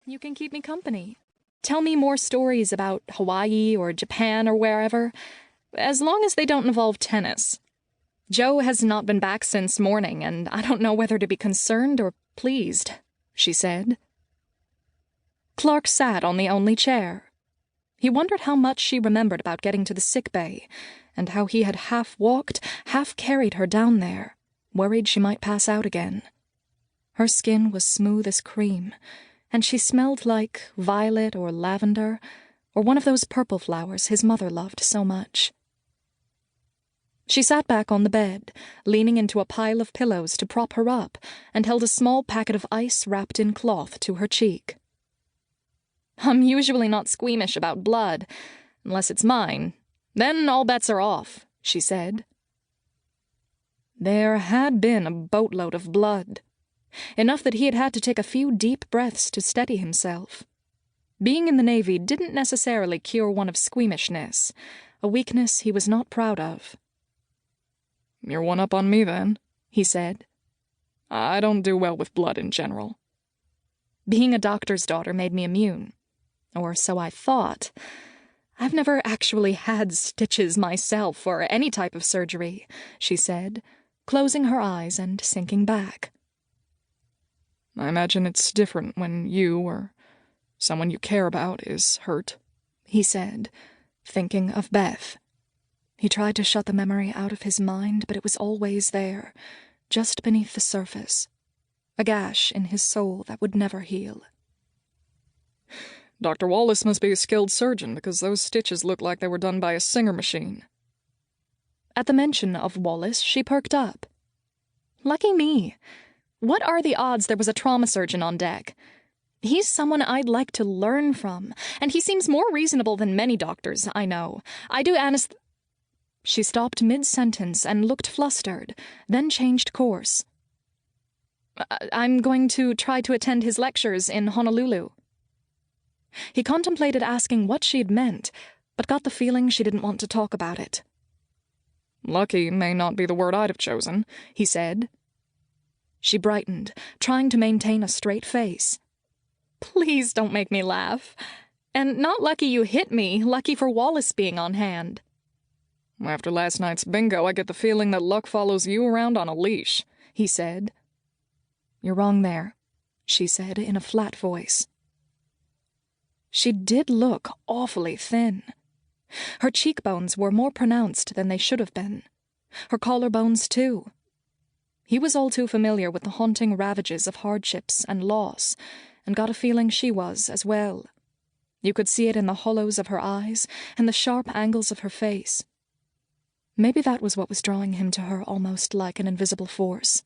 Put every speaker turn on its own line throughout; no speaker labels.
You can keep me company. Tell me more stories about Hawaii or Japan or wherever, as long as they don't involve tennis. Joe has not been back since morning, and I don't know whether to be concerned or pleased," she said. Clark sat on the only chair. He wondered how much she remembered about getting to the sick bay, and how he had half walked, half carried her down there, worried she might pass out again. Her skin was smooth as cream, and she smelled like violet or lavender, or one of those purple flowers his mother loved so much. She sat back on the bed, leaning into a pile of pillows to prop her up, and held a small packet of ice wrapped in cloth to her cheek. "I'm usually not squeamish about blood, unless it's mine. Then all bets are off," she said. There had been a boatload of blood. Enough that he had had to take a few deep breaths to steady himself. Being in the Navy didn't necessarily cure one of squeamishness, a weakness he was not proud of. "You're one up on me, then," he said. "I don't do well with blood in general." Being a doctor's daughter made me immune. Or so I thought. I've never actually had stitches myself or any type of surgery, she said, closing her eyes and sinking back. "I imagine it's different when you or someone you care about is hurt," he said, thinking of Beth. He tried to shut the memory out of his mind, but it was always there, just beneath the surface, a gash in his soul that would never heal. "Dr. Wallace must be a skilled surgeon, because those stitches look like they were done by a Singer machine." At the mention of Wallace, she perked up. "Lucky me. What are the odds there was a trauma surgeon on deck? He's someone I'd like to learn from, and he seems more reasonable than many doctors I know. I do She stopped mid-sentence and looked flustered, then changed course. "I'm going to try to attend his lectures in Honolulu." He contemplated asking what she'd meant, but got the feeling she didn't want to talk about it. "Lucky may not be the word I'd have chosen," he said. She brightened, trying to maintain a straight face. "Please don't make me laugh. And not lucky you hit me, lucky for Wallace being on hand." "After last night's bingo, I get the feeling that luck follows you around on a leash," he said. "You're wrong there," she said in a flat voice. She did look awfully thin. Her cheekbones were more pronounced than they should have been. Her collarbones, too. He was all too familiar with the haunting ravages of hardships and loss, and got a feeling she was as well. You could see it in the hollows of her eyes and the sharp angles of her face. Maybe that was what was drawing him to her almost like an invisible force.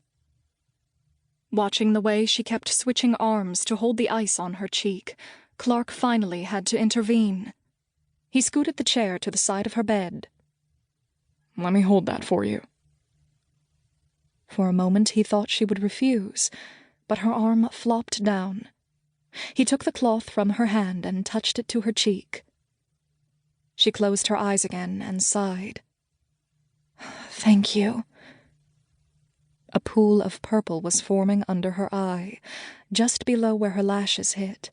Watching the way she kept switching arms to hold the ice on her cheek, Clark finally had to intervene. He scooted the chair to the side of her bed. "Let me hold that for you." For a moment he thought she would refuse, but her arm flopped down. He took the cloth from her hand and touched it to her cheek. She closed her eyes again and sighed. "Thank you." A pool of purple was forming under her eye, just below where her lashes hit.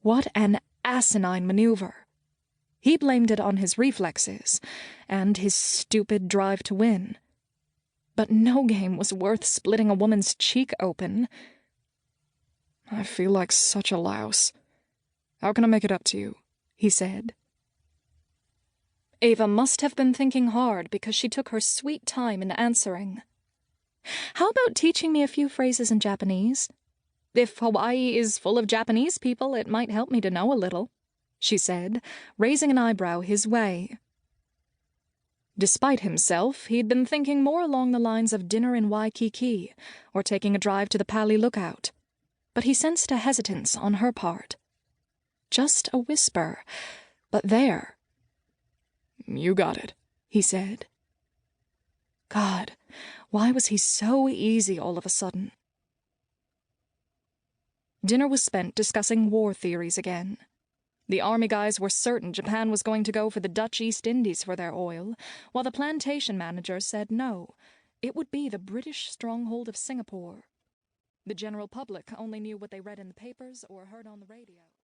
What an asinine maneuver! He blamed it on his reflexes, and his stupid drive to win. But no game was worth splitting a woman's cheek open. "I feel like such a louse. How can I make it up to you?" he said. Eva must have been thinking hard because she took her sweet time in answering. "How about teaching me a few phrases in Japanese? If Hawaii is full of Japanese people, it might help me to know a little," she said, raising an eyebrow his way. Despite himself, he'd been thinking more along the lines of dinner in Waikiki or taking a drive to the Pali Lookout, but he sensed a hesitance on her part. Just a whisper, but there. "You got it," he said. God, why was he so easy all of a sudden? Dinner was spent discussing war theories again. The army guys were certain Japan was going to go for the Dutch East Indies for their oil, while the plantation manager said no, it would be the British stronghold of Singapore. The general public only knew what they read in the papers or heard on the radio.